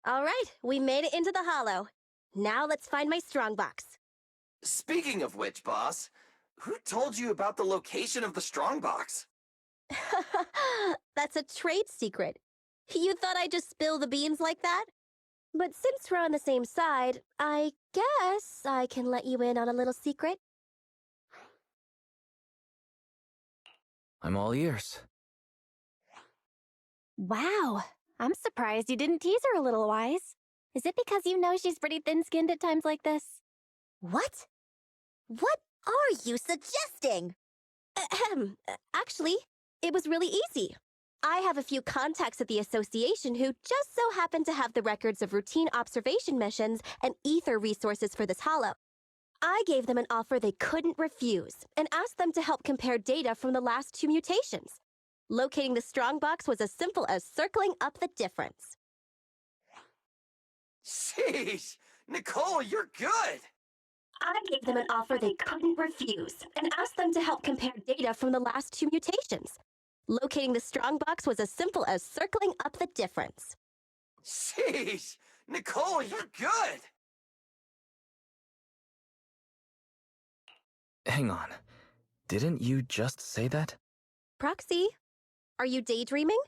All right, we made it into the hollow. Now let's find my strongbox. Speaking of which, boss, who told you about the location of the strongbox? That's a trade secret. You thought I'd just spill the beans like that? But since we're on the same side, I guess I can let you in on a little secret. I'm all ears. Wow, I'm surprised you didn't tease her a little, Wise. Is it because you know she's pretty thin-skinned at times like this? What? What are you suggesting? Ahem. Actually, it was really easy. I have a few contacts at the association who just so happen to have the records of routine observation missions and ether resources for this hollow. I gave them an offer they couldn't refuse and asked them to help compare data from the last 2 mutations. Locating the strongbox was as simple as circling up the difference. Sheesh! Nicole, you're good! I gave them an offer they couldn't refuse and asked them to help compare data from the last 2 mutations. Locating the strongbox was as simple as circling up the difference. Sheesh! Nicole, you're good! Hang on. Didn't you just say that? Proxy, are you daydreaming?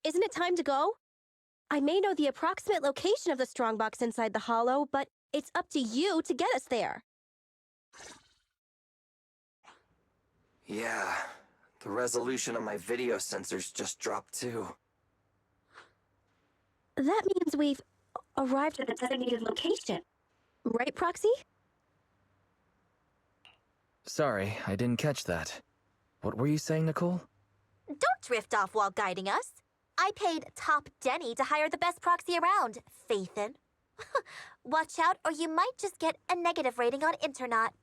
Isn't it time to go? I may know the approximate location of the strongbox inside the hollow, but it's up to you to get us there. Yeah, the resolution of my video sensors just dropped too. That means we've arrived at the designated location. Right, Proxy? Sorry, I didn't catch that. What were you saying, Nicole? Don't drift off while guiding us. I paid Top Denny to hire the best proxy around, Faithin. Watch out or you might just get a negative rating on Internet.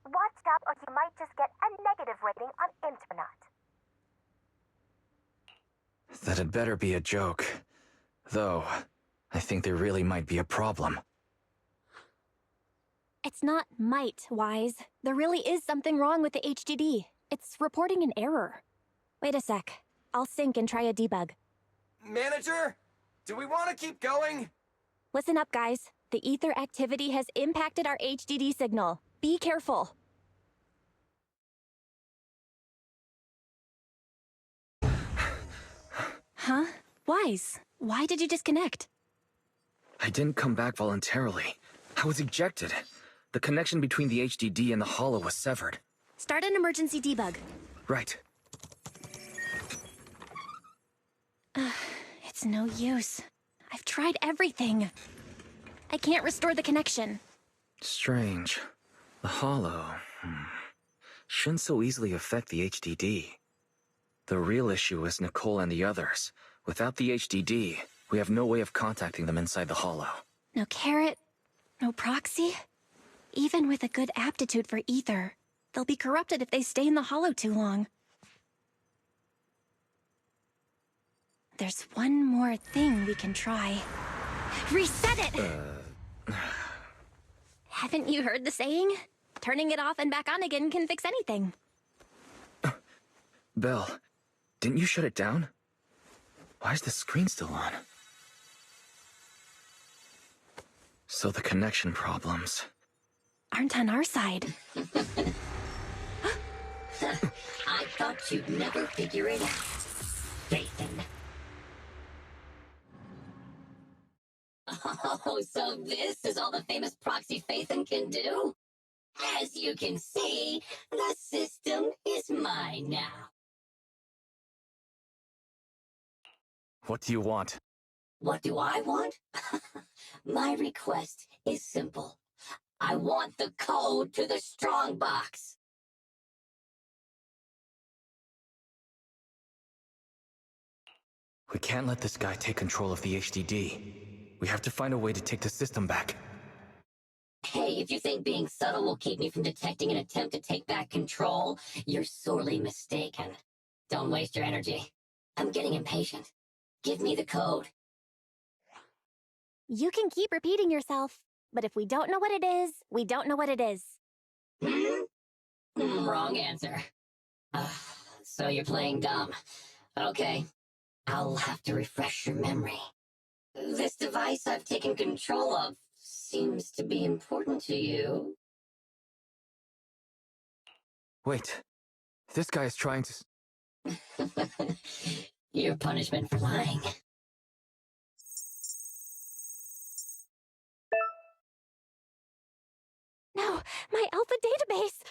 Watch out or you might just get a negative rating on Internet. That had better be a joke. Though, I think there really might be a problem. It's not might, Wise. There really is something wrong with the HDD. It's reporting an error. Wait a sec. I'll sync and try a debug. Manager? Do we want to keep going? Listen up, guys. The ether activity has impacted our HDD signal. Be careful. Huh? Wise, why did you disconnect? I didn't come back voluntarily. I was ejected. The connection between the HDD and the hollow was severed. Start an emergency debug. Right. It's no use. I've tried everything. I can't restore the connection. Strange. The hollow shouldn't so easily affect the HDD. The real issue is Nicole and the others. Without the HDD, we have no way of contacting them inside the hollow. No carrot, no proxy. Even with a good aptitude for ether, they'll be corrupted if they stay in the hollow too long. There's one more thing we can try. Reset it! Haven't you heard the saying? Turning it off and back on again can fix anything. Belle, didn't you shut it down? Why is the screen still on? So the connection problems aren't on our side. I thought you'd never figure it out, Faithin. Oh, so this is all the famous proxy Faithin can do? As you can see, the system is mine now. What do you want? What do I want? My request is simple. I want the code to the strongbox. We can't let this guy take control of the HDD. We have to find a way to take the system back. Hey, if you think being subtle will keep me from detecting an attempt to take back control, you're sorely mistaken. Don't waste your energy. I'm getting impatient. Give me the code. You can keep repeating yourself, but if we don't know what it is, we don't know what it is. Wrong answer. So you're playing dumb. Okay, I'll have to refresh your memory. This device I've taken control of seems to be important to you. Wait, this guy is trying to... Your punishment for lying. No, my alpha database!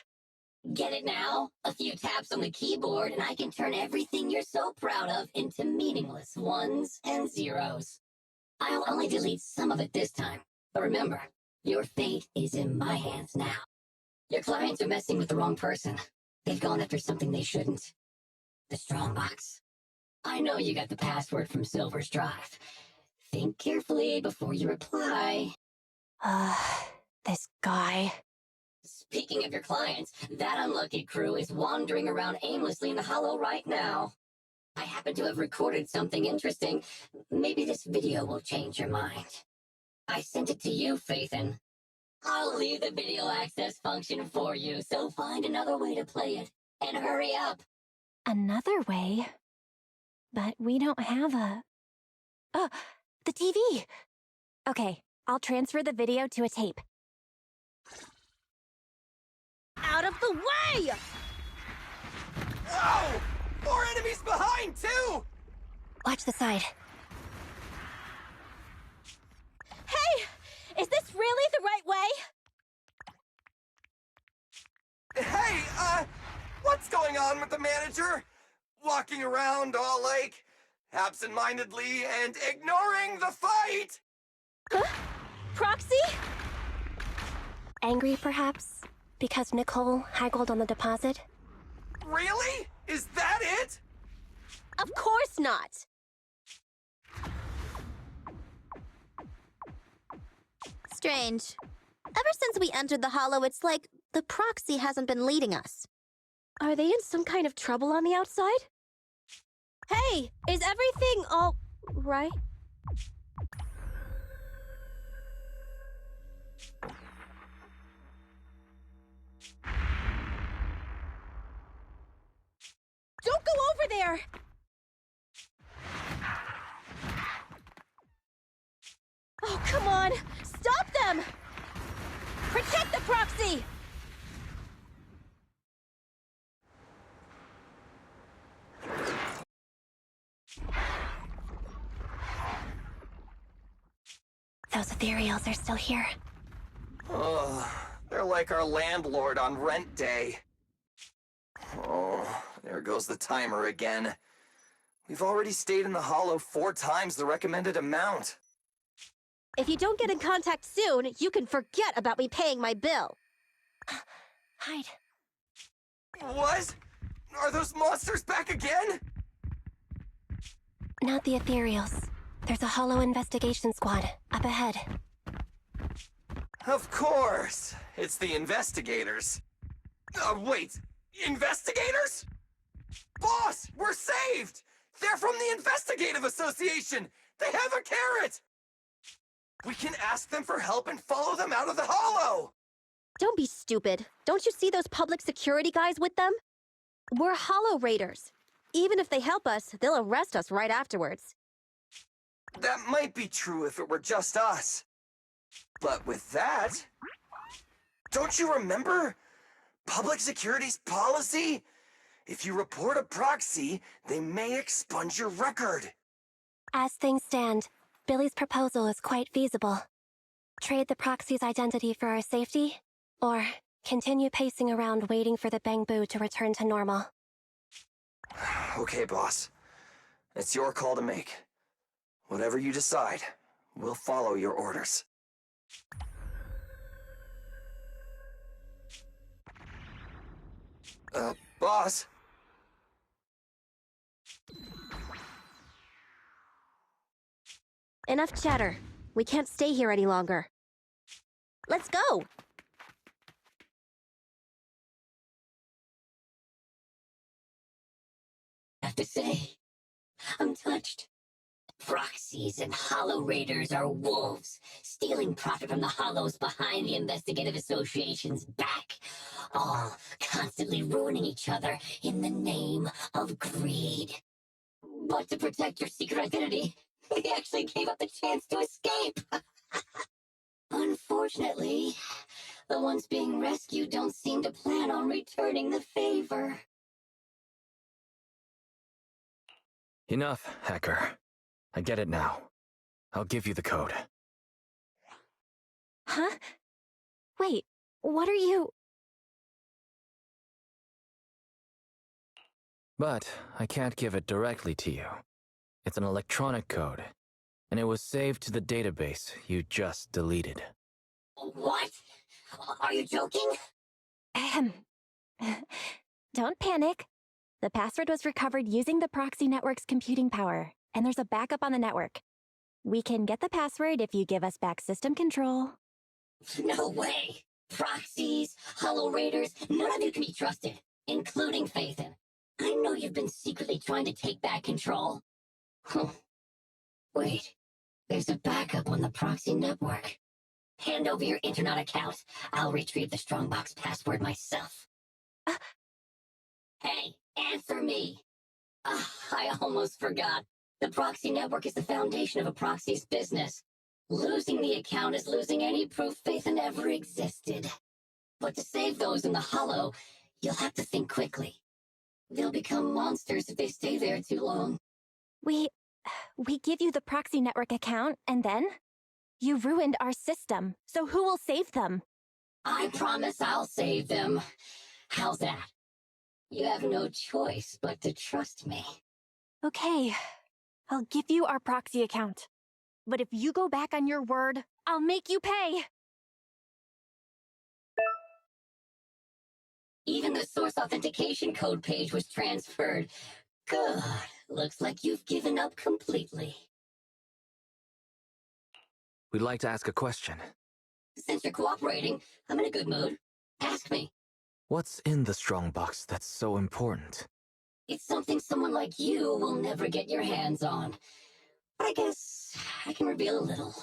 Get it now? A few taps on the keyboard and I can turn everything you're so proud of into meaningless ones and zeros. I'll only delete some of it this time, but remember, your fate is in my hands now. Your clients are messing with the wrong person. They've gone after something they shouldn't. The strongbox. I know you got the password from Silver's drive. Think carefully before you reply. This guy. Speaking of your clients, that unlucky crew is wandering around aimlessly in the Hollow right now. I happen to have recorded something interesting. Maybe this video will change your mind. I sent it to you, Faithin. I'll leave the video access function for you, so find another way to play it. And hurry up. Another way? But we don't have a... Oh, the TV! Okay, I'll transfer the video to a tape. Out of the way! Oh! More enemies behind, too! Watch the side. Hey! Is this really the right way? Hey, what's going on with the manager? Walking around all like, absent-mindedly and ignoring the fight! Huh? Proxy? Angry, perhaps? Because Nicole haggled on the deposit? Really? Is that it? Of course not! Strange. Ever since we entered the Hollow, it's like the proxy hasn't been leading us. Are they in some kind of trouble on the outside? Hey, is everything all right? Don't go over there! Oh, come on! Stop them! Protect the proxy! Those ethereals are still here. Oh, they're like our landlord on rent day. Oh, there goes the timer again. We've already stayed in the Hollow 4 times the recommended amount. If you don't get in contact soon, you can forget about me paying my bill. Hide. What? Are those monsters back again? Not the ethereals. There's a Hollow investigation squad up ahead. Of course. It's the investigators. Wait. Investigators? Boss, we're saved! They're from the Investigative Association! They have a carrot! We can ask them for help and follow them out of the Hollow! Don't be stupid. Don't you see those public security guys with them? We're Hollow Raiders. Even if they help us, they'll arrest us right afterwards. That might be true if it were just us. But with that... Don't you remember? Public security's policy? If you report a proxy, they may expunge your record. As things stand, Billy's proposal is quite feasible. Trade the proxy's identity for our safety, or continue pacing around waiting for the Bangbu to return to normal. Okay, boss. It's your call to make. Whatever you decide, we'll follow your orders. Boss? Enough chatter. We can't stay here any longer. Let's go! I have to say, I'm touched. Proxies and Hollow Raiders are wolves, stealing profit from the Hollows behind the Investigative Association's back, all constantly ruining each other in the name of greed. But to protect your secret identity, They actually gave up the chance to escape. Unfortunately, the ones being rescued don't seem to plan on returning the favor. Enough, hacker. I get it now. I'll give you the code. Huh? Wait, what are you... But I can't give it directly to you. It's an electronic code, and it was saved to the database you just deleted. What? Are you joking? Ahem. Don't panic. The password was recovered using the proxy network's computing power, and there's a backup on the network. We can get the password if you give us back system control. No way. Proxies, Hollow Raiders, none of you can be trusted, including Phaethon. I know you've been secretly trying to take back control. Wait, there's a backup on the proxy network. Hand over your internet account. I'll retrieve the Strongbox password myself. Hey, answer me! I almost forgot. The proxy network is the foundation of a proxy's business. Losing the account is losing any proof Phaethon ever existed. But to save those in the Hollow, you'll have to think quickly. They'll become monsters if they stay there too long. We give you the proxy network account, and then? You ruined our system, so who will save them? I promise I'll save them. How's that? You have no choice but to trust me. Okay, I'll give you our proxy account. But if you go back on your word, I'll make you pay! Even the source authentication code page was transferred. Good. Looks like you've given up completely. We'd like to ask a question. Since you're cooperating, I'm in a good mood. Ask me. What's in the Strongbox that's so important? It's something someone like you will never get your hands on. But I guess I can reveal a little.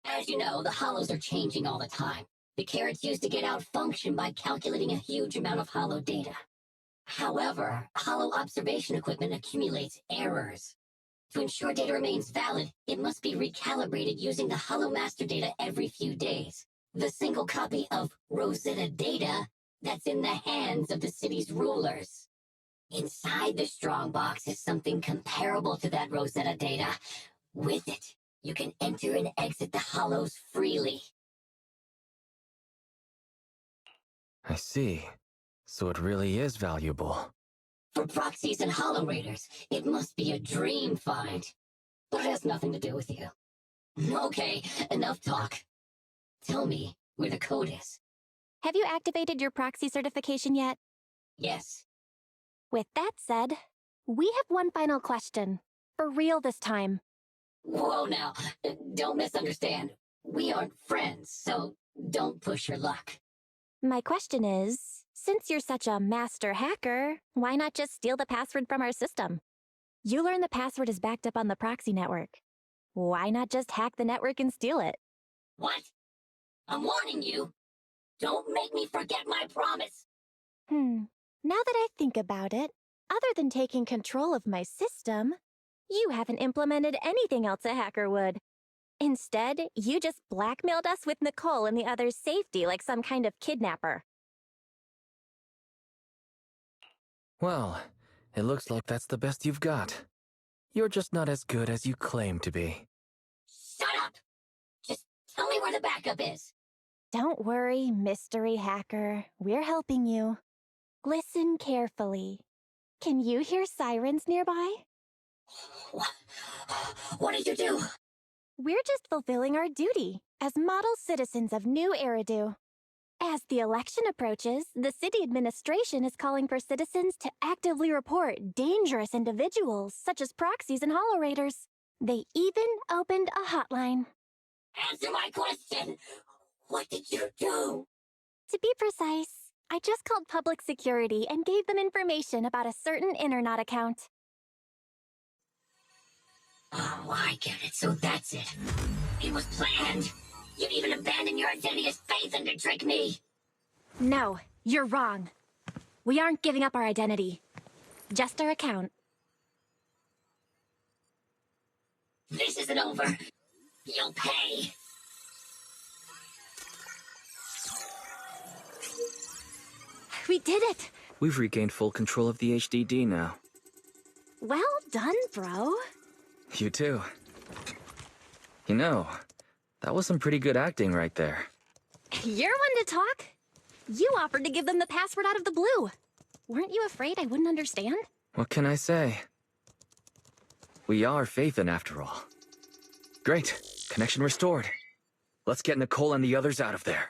As you know, the Hollows are changing all the time. The carrots used to get out function by calculating a huge amount of Hollow data. However, Hollow observation equipment accumulates errors. To ensure data remains valid, it must be recalibrated using the Hollow master data every few days. The single copy of Rosetta data that's in the hands of the city's rulers. Inside the Strongbox is something comparable to that Rosetta data. With it, you can enter and exit the Hollows freely. I see. So it really is valuable. For proxies and Hollow Raiders, it must be a dream find. But it has nothing to do with you. Okay, enough talk. Tell me where the code is. Have you activated your proxy certification yet? Yes. With that said, we have one final question. For real this time. Whoa now, don't misunderstand. We aren't friends, so don't push your luck. My question is, since you're such a master hacker, why not just steal the password from our system? You learn the password is backed up on the proxy network. Why not just hack the network and steal it? What? I'm warning you. Don't make me forget my promise. Now that I think about it, other than taking control of my system, you haven't implemented anything else a hacker would. Instead, you just blackmailed us with Nicole and the others' safety like some kind of kidnapper. Well, it looks like that's the best you've got. You're just not as good as you claim to be. Shut up! Just tell me where the backup is. Don't worry, mystery hacker. We're helping you. Listen carefully. Can you hear sirens nearby? What did you do? We're just fulfilling our duty as model citizens of New Eridu. As the election approaches, the city administration is calling for citizens to actively report dangerous individuals such as proxies and Hollow Raiders. They even opened a hotline. Answer my question! What did you do? To be precise, I just called public security and gave them information about a certain internet account. Oh, I get it. So that's it. It was planned. You'd even abandon your identity as Phaethon to trick me. No, you're wrong. We aren't giving up our identity. Just our account. This isn't over. You'll pay. We did it! We've regained full control of the HDD now. Well done, bro. You too. You know, that was some pretty good acting right there. You're one to talk. You offered to give them the password out of the blue. Weren't you afraid I wouldn't understand? What can I say? We are Phaethon after all. Great. Connection restored. Let's get Nicole and the others out of there.